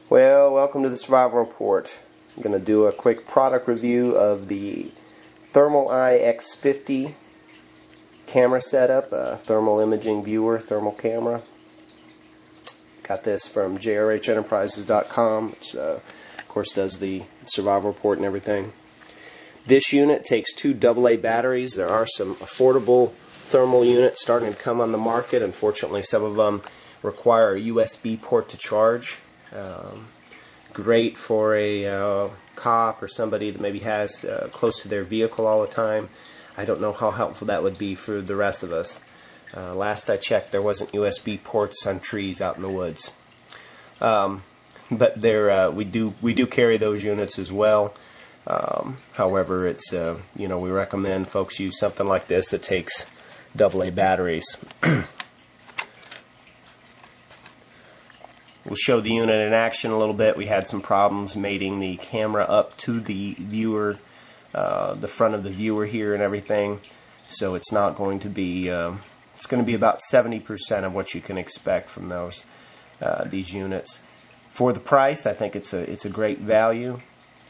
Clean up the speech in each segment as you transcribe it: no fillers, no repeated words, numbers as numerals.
Well, welcome to the Survival Report. I'm going to do a quick product review of the Thermal Eye X50 camera setup, a thermal imaging viewer, thermal camera. Got this from JRHenterprises.com, which of course does the Survival Report and everything. This unit takes 2 AA batteries. There are some affordable thermal units starting to come on the market. Unfortunately, some of them require a USB port to charge. Great for a cop or somebody that maybe has close to their vehicle all the time. I don't know how helpful that would be for the rest of us. Last I checked, there wasn't USB ports on trees out in the woods. But there, we do carry those units as well. However, it's we recommend folks use something like this that takes AA batteries. We'll show the unit in action a little bit. We had some problems mating the camera up to the viewer, the front of the viewer here and everything. So it's not going to be, it's going to be about 70% of what you can expect from these units. For the price, I think it's a great value.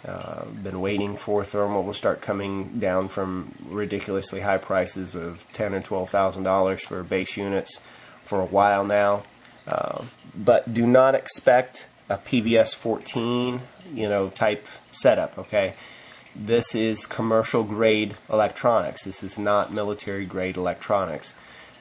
Been waiting for thermal to start coming down from ridiculously high prices of $10,000 and $12,000 for base units for a while now. But do not expect a PVS 14, type setup, okay? This is commercial grade electronics. This is not military grade electronics.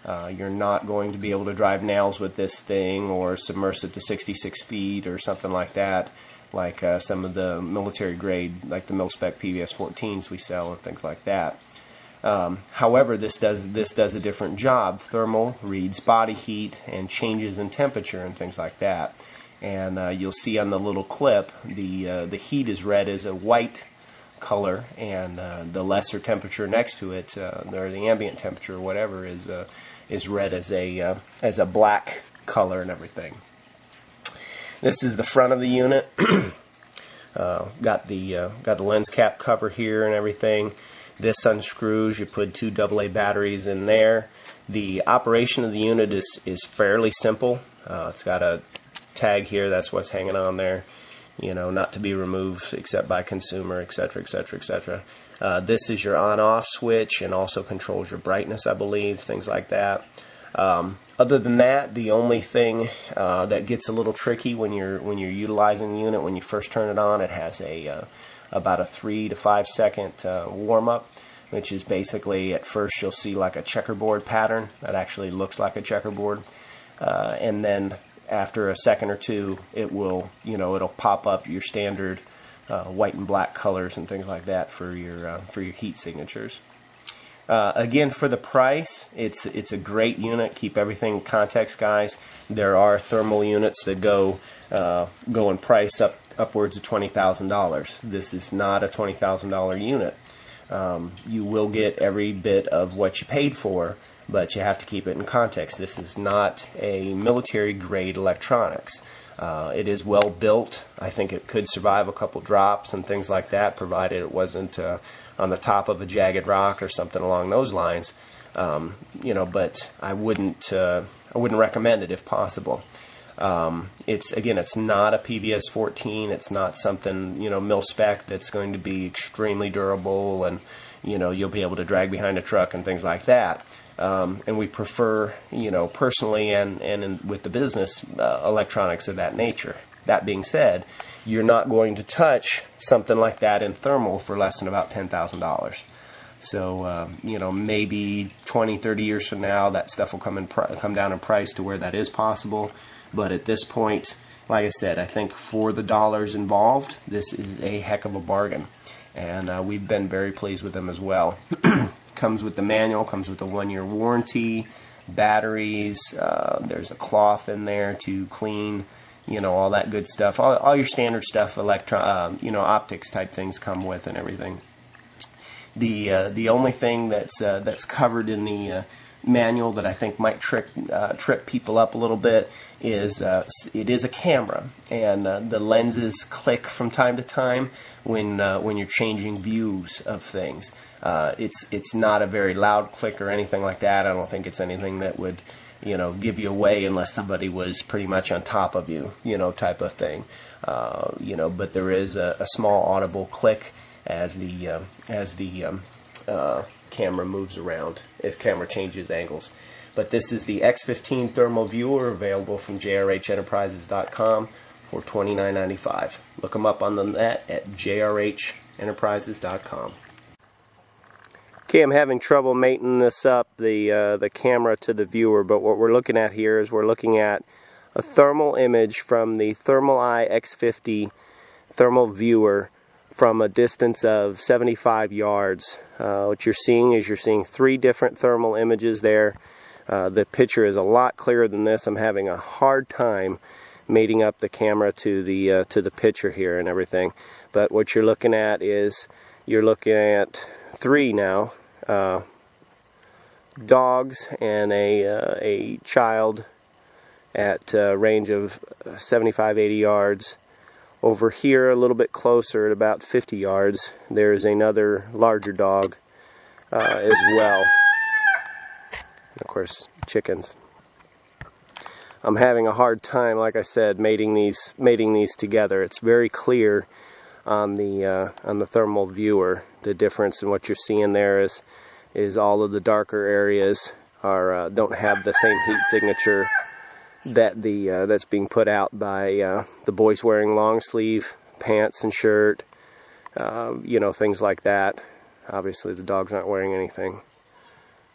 You're not going to be able to drive nails with this thing or submerge it to 66 feet or something like that, like some of the military grade, like the mil-spec PVS 14s we sell and things like that. However, this does a different job. Thermal reads body heat and changes in temperature and things like that. And you'll see on the little clip, the heat is read as a white color, and the lesser temperature next to it, or the ambient temperature or whatever, is read as a black color and everything. This is the front of the unit. Got the lens cap cover here and everything. This unscrews. You put 2 AA batteries in there. The operation of the unit is fairly simple. It's got a tag here. That's what's hanging on there. Not to be removed except by consumer, etc., etc., etc. This is your on-off switch and also controls your brightness, I believe, things like that. Other than that, the only thing that gets a little tricky when you're utilizing the unit, when you first turn it on, it has about a 3 to 5 second warm-up, which is basically, at first you'll see like a checkerboard pattern that actually looks like a checkerboard, and then after a second or two it will, it'll pop up your standard white and black colors and things like that for your heat signatures. Again, for the price, it's a great unit. Keep everything in context, guys. There are thermal units that go in price upwards of $20,000. This is not a $20,000 unit. You will get every bit of what you paid for, but you have to keep it in context. This is not a military grade electronics. It is well built. I think it could survive a couple drops and things like that, provided it wasn't on the top of a jagged rock or something along those lines. But I wouldn't recommend it if possible. It's not a PVS 14. It's not something mil-spec that's going to be extremely durable and you'll be able to drag behind a truck and things like that. And we prefer, personally and with the business, electronics of that nature. That being said, you're not going to touch something like that in thermal for less than about $10,000. So, maybe 20, 30 years from now, that stuff will come down in price to where that is possible. But at this point, like I said, I think for the dollars involved, this is a heck of a bargain. And we've been very pleased with them as well. Comes with the manual, comes with a 1-year warranty, batteries, there's a cloth in there to clean, all that good stuff. All your standard stuff, optics type things come with and everything. The only thing that's covered in the manual that I think might trip people up a little bit is it is a camera, and the lenses click from time to time when you're changing views of things. It's not a very loud click or anything like that. I don't think it's anything that would give you away unless somebody was pretty much on top of you, type of thing. But there is a small audible click as the camera moves around, as camera changes angles. But this is the X15 thermal viewer, available from JRHenterprises.com for $29.95. Look them up on the net at JRHenterprises.com. Okay, I'm having trouble mating this up, the camera to the viewer, but what we're looking at here is we're looking at a thermal image from the Thermal Eye X50 thermal viewer from a distance of 75 yards. What you're seeing is three different thermal images there. The picture is a lot clearer than this. I'm having a hard time mating up the camera to the picture here and everything. But what you're looking at is three now, dogs and a child at a range of 75-80 yards. Over here, a little bit closer, at about 50 yards, there's another larger dog as well. And of course, chickens. I'm having a hard time, like I said, mating these together. It's very clear on the thermal viewer. The difference in what you're seeing there is all of the darker areas don't have the same heat signature that that's being put out by the boys wearing long sleeve pants and shirt, things like that. Obviously, the dog's not wearing anything.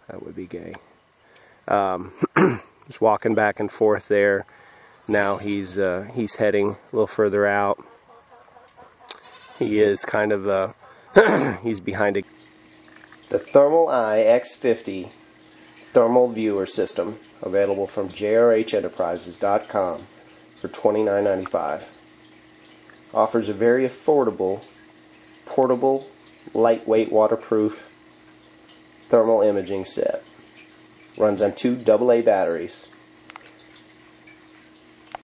That would be gay. Just walking back and forth there. Now he's heading a little further out. He is kind of he's behind the Thermal Eye X50 thermal viewer system, available from JRHenterprises.com for $29.95. Offers a very affordable, portable, lightweight, waterproof thermal imaging set. Runs on 2 AA batteries.